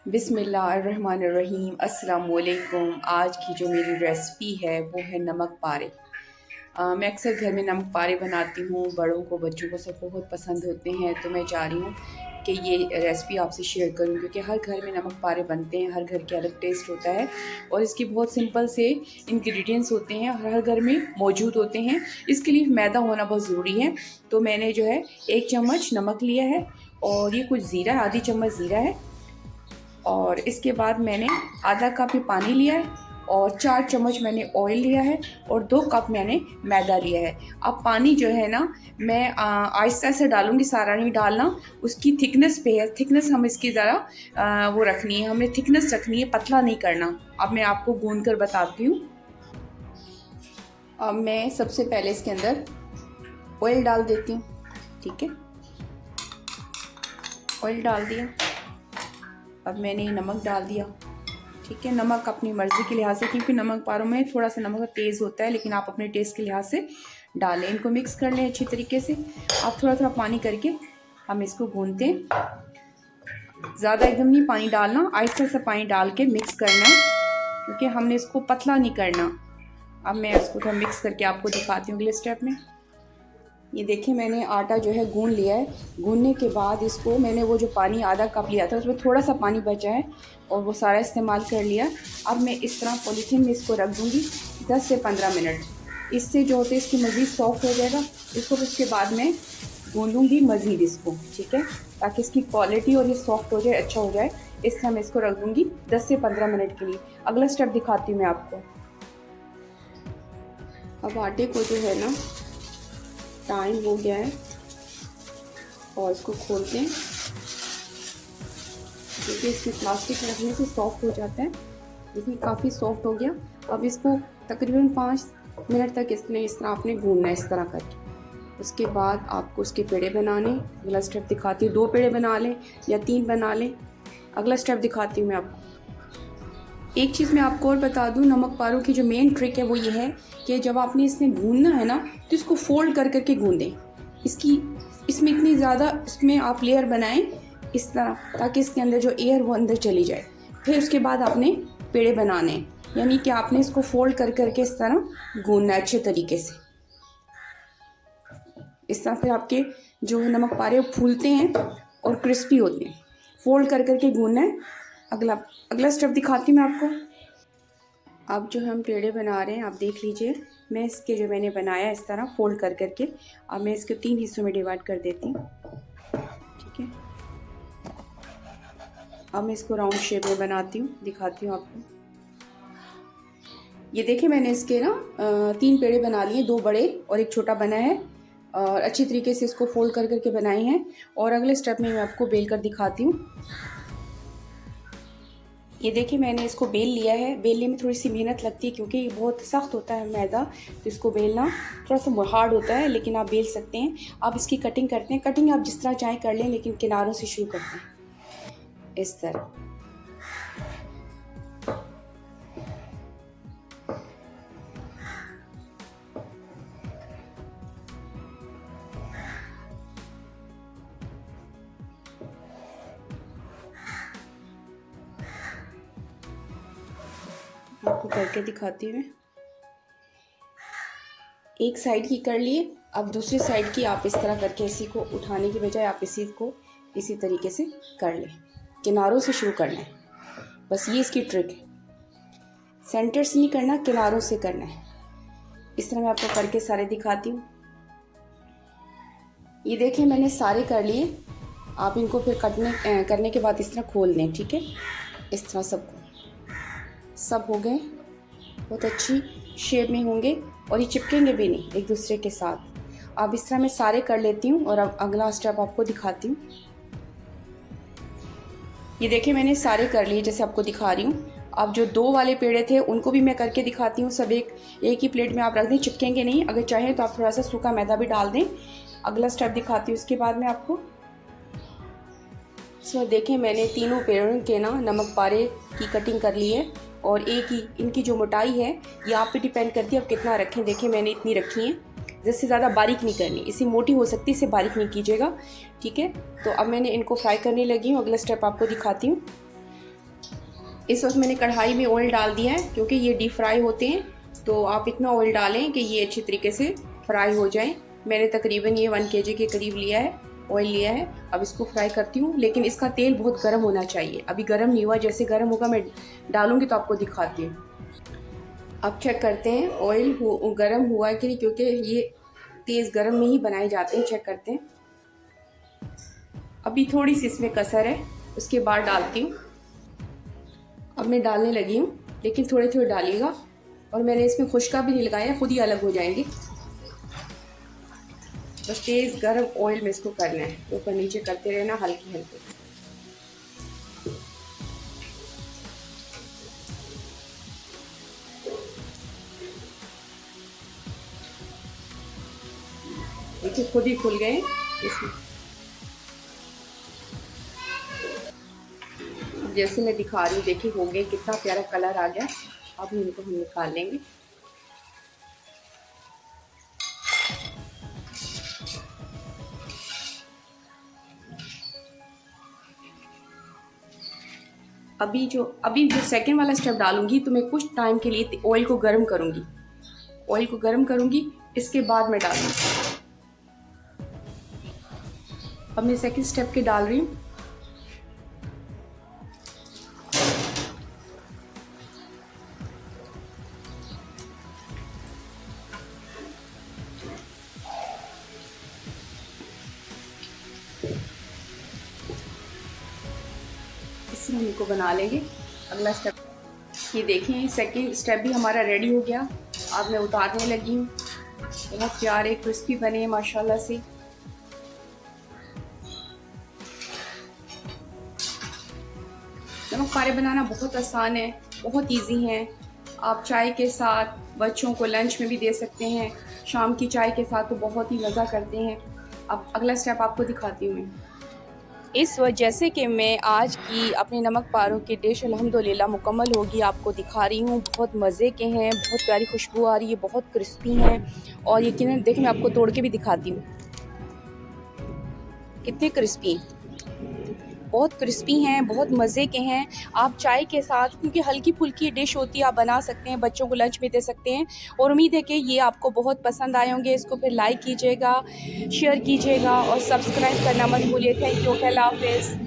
बिस्मिल्लाहिर्रहमानिर्रहीम। अस्सलाम वालेकुम। आज की जो मेरी रेसिपी है वो है नमक पारे। मैं अक्सर घर में नमक पारे बनाती हूँ, बड़ों को बच्चों को सब बहुत पसंद होते हैं। तो मैं चाह रही हूँ कि ये रेसिपी आपसे शेयर करूँ, क्योंकि हर घर में नमक पारे बनते हैं, हर घर के अलग टेस्ट होता है और इसके बहुत सिंपल से इंग्रेडिएंट्स होते हैं, हर घर में मौजूद होते हैं। इसके लिए मैदा होना बहुत ज़रूरी है। तो मैंने जो है 1 चम्मच नमक लिया है और ये कुछ ज़ीरा, आधी चम्मच ज़ीरा है। और इसके बाद मैंने आधा कप ही पानी लिया है और 4 चम्मच मैंने ऑयल लिया है और 2 कप मैंने मैदा लिया है। अब पानी जो है ना, मैं आहिस्ता से डालूंगी, सारा नहीं डालना। उसकी थिकनेस पे है, थिकनेस हम इसकी ज़रा वो रखनी है, हमें थिकनेस रखनी है, पतला नहीं करना। अब मैं आपको गूंद कर बताती हूँ। अब मैं सबसे पहले इसके अंदर ऑयल डाल देती हूँ। ठीक है, ऑयल डाल दिया। अब मैंने नमक डाल दिया। ठीक है, नमक अपनी मर्ज़ी के लिहाज से, क्योंकि नमक पारों में थोड़ा सा नमक तेज़ होता है, लेकिन आप अपने टेस्ट के लिहाज से डालें। इनको मिक्स कर लें अच्छी तरीके से। आप थोड़ा थोड़ा पानी करके हम इसको गूंथते हैं। ज़्यादा एकदम नहीं पानी डालना, आहिस्ता सा पानी डाल के मिक्स करना है, क्योंकि हमने इसको पतला नहीं करना। अब मैं इसको थोड़ा मिक्स करके आपको दिखाती हूँ अगले स्टेप में। ये देखिए, मैंने आटा जो है गूंद लिया है। गूंदने के बाद इसको मैंने वो जो पानी आधा कप लिया था उसमें थोड़ा सा पानी बचा है और वो सारा इस्तेमाल कर लिया। अब मैं इस तरह पॉलीथीन में इसको रख दूँगी 10 से 15 मिनट। इससे जो होते है इसकी मज़ीद सॉफ्ट हो जाएगा। इसको उसके बाद मैं गूंदूँगी मज़ीद इसको, ठीक है, ताकि इसकी क्वालिटी और ये सॉफ्ट हो जाए, अच्छा हो जाए। इस तरह मैं इसको रख दूँगी 10 से 15 मिनट के लिए। अगला स्टेप दिखाती हूँ मैं आपको। अब आटे को जो है ना, टाइम हो गया है और इसको खोलते हैं, क्योंकि इसमें प्लास्टिक रखने से सॉफ्ट हो जाता है। देखिए, काफ़ी सॉफ्ट हो गया। अब इसको तकरीबन 5 मिनट तक इसमें इस तरह आपने गूंदना है, इस तरह करके। उसके बाद आपको उसके पेड़े बनाने। अगला स्टेप दिखाती हूँ, 2 पेड़े बना लें या 3 बना लें। अगला स्टेप दिखाती हूँ मैं आपको। एक चीज़ मैं आपको और बता दूं, नमक पारों की जो मेन ट्रिक है वो ये है कि जब आपने इसमें गूंदना है ना, तो इसको फोल्ड कर करके गूंदें। इसमें इतनी ज़्यादा इसमें आप लेयर बनाएं इस तरह, ताकि इसके अंदर जो एयर वो अंदर चली जाए। फिर उसके बाद आपने पेड़े बनाने, यानी कि आपने इसको फोल्ड कर करके इस तरह गूंदना है अच्छे तरीके से। इस तरह फिर आपके जो नमक पारे वो फूलते हैं और क्रिस्पी होते हैं। फोल्ड कर करके गूंदना है। अगला स्टेप दिखाती हूँ मैं आपको। अब जो हम पेड़े बना रहे हैं, आप देख लीजिए, मैं इसके जो मैंने बनाया इस तरह फोल्ड कर करके, अब मैं इसके 3 हिस्सों में डिवाइड कर देती हूँ। ठीक है, अब मैं इसको राउंड शेप में बनाती हूँ, दिखाती हूँ आपको। ये देखिए, मैंने इसके ना 3 पेड़े बना लिए, 2 बड़े और 1 छोटा बना है, और अच्छी तरीके से इसको फोल्ड कर करके बनाए हैं। और अगले स्टेप में मैं आपको बेल कर दिखाती हूँ। ये देखिए, मैंने इसको बेल लिया है। बेलने में थोड़ी सी मेहनत लगती है, क्योंकि ये बहुत सख्त होता है मैदा, तो इसको बेलना थोड़ा सा हार्ड होता है, लेकिन आप बेल सकते हैं। आप इसकी कटिंग करते हैं, कटिंग आप जिस तरह चाहें कर लें, लेकिन किनारों से शुरू करते हैं इस तरह। आपको करके दिखाती हूँ। एक साइड की कर लिए, अब दूसरी साइड की आप इस तरह करके इसी को उठाने की बजाय आप इसी को इसी तरीके से कर लें। किनारों से शुरू करना है, बस ये इसकी ट्रिक है। सेंटर से नहीं करना, किनारों से करना है। इस तरह मैं आपको करके सारे दिखाती हूँ। ये देखिए, मैंने सारे कर लिए। आप इनको फिर करने के बाद इस तरह खोल दें। ठीक है, इस तरह सब हो गए, बहुत अच्छी शेप में होंगे और ये चिपकेंगे भी नहीं एक दूसरे के साथ। अब इस तरह मैं सारे कर लेती हूँ और अब अगला स्टेप आपको दिखाती हूँ। ये देखिए, मैंने सारे कर लिए जैसे आपको दिखा रही हूँ। अब जो 2 वाले पेड़े थे उनको भी मैं करके दिखाती हूँ। सब एक ही प्लेट में आप रख दें, चिपकेंगे नहीं। अगर चाहें तो आप थोड़ा सा सूखा मैदा भी डाल दें। अगला स्टेप दिखाती हूँ उसके बाद में आपको। इसमें देखें, मैंने तीनों पेड़ों के ना नमक पारे की कटिंग कर ली है, और एक ही इनकी जो मोटाई है ये आप पे डिपेंड करती है आप कितना रखें। देखिए, मैंने इतनी रखी है, जिससे ज़्यादा बारीक नहीं करनी। इसी मोटी हो सकती है, इससे बारीक नहीं कीजिएगा। ठीक है, तो अब मैंने इनको फ्राई करने लगी हूँ। अगला स्टेप आपको दिखाती हूँ। इस वक्त मैंने कढ़ाई में ऑयल डाल दिया है क्योंकि ये डीप फ्राई होते हैं, तो आप इतना ऑयल डालें कि ये अच्छी तरीके से फ्राई हो जाए। मैंने तकरीबन ये 1 kg के करीब लिया है, ऑयल लिया है। अब इसको फ्राई करती हूँ, लेकिन इसका तेल बहुत गर्म होना चाहिए। अभी गर्म नहीं हुआ, जैसे गर्म होगा मैं डालूँगी तो आपको दिखाती हूँ। अब चेक करते हैं ऑयल गर्म हुआ है कि नहीं, क्योंकि ये तेज़ गर्म में ही बनाए जाते हैं। चेक करते हैं। अभी थोड़ी सी इसमें कसर है, उसके बाद डालती हूँ। अब मैं डालने लगी हूँ, लेकिन थोड़े थोड़े डालिएगा। और मैंने इसमें खुशका भी नहीं लगाया, खुद ही अलग हो जाएंगे। बस तेज़ गर्म ऑयल में इसको करना है, ऊपर नीचे करते रहना हल्की हल्की। देखिए खुद ही खुल गए इसमें। जैसे मैं दिखा रही हूँ, देखिए हो गए, कितना प्यारा कलर आ गया। अब इनको हम निकाल लेंगे। अभी जो सेकंड वाला स्टेप डालूंगी, तो मैं कुछ टाइम के लिए ऑयल को गर्म करूंगी। ऑयल को गर्म करूंगी, इसके बाद मैं डालूंगी। अब मैं सेकंड स्टेप के डाल रही हूँ। इसमें हम इनको बना लेंगे। अगला स्टेप ये देखें, सेकंड स्टेप भी हमारा रेडी हो गया। अब मैं उतारने लगी हूँ। बहुत प्यारे क्रिस्पी बने हैं माशाल्लाह से। नमक पारे बनाना बहुत आसान है, बहुत इजी है। आप चाय के साथ, बच्चों को लंच में भी दे सकते हैं, शाम की चाय के साथ तो बहुत ही मज़ा करते हैं। अब अगला स्टेप आपको दिखाती हूँ मैं। इस वजह से कि मैं आज की अपने नमक पारों की डिश अल्हम्दुलिल्लाह मुकम्मल होगी, आपको दिखा रही हूँ। बहुत मज़े के हैं, बहुत प्यारी खुशबू आ रही है, बहुत क्रिस्पी हैं। और यकीनन देखिए, मैं आपको तोड़ के भी दिखाती हूँ, कितने क्रिस्पी, बहुत क्रिस्पी हैं, बहुत मज़े के हैं। आप चाय के साथ, क्योंकि हल्की फुल्की डिश होती है, आप बना सकते हैं, बच्चों को लंच में दे सकते हैं। और उम्मीद है कि ये आपको बहुत पसंद आए होंगे। इसको फिर लाइक कीजिएगा, शेयर कीजिएगा और सब्सक्राइब करना मत भूलिए। Thank you. अल्लाह हाफ़िज़।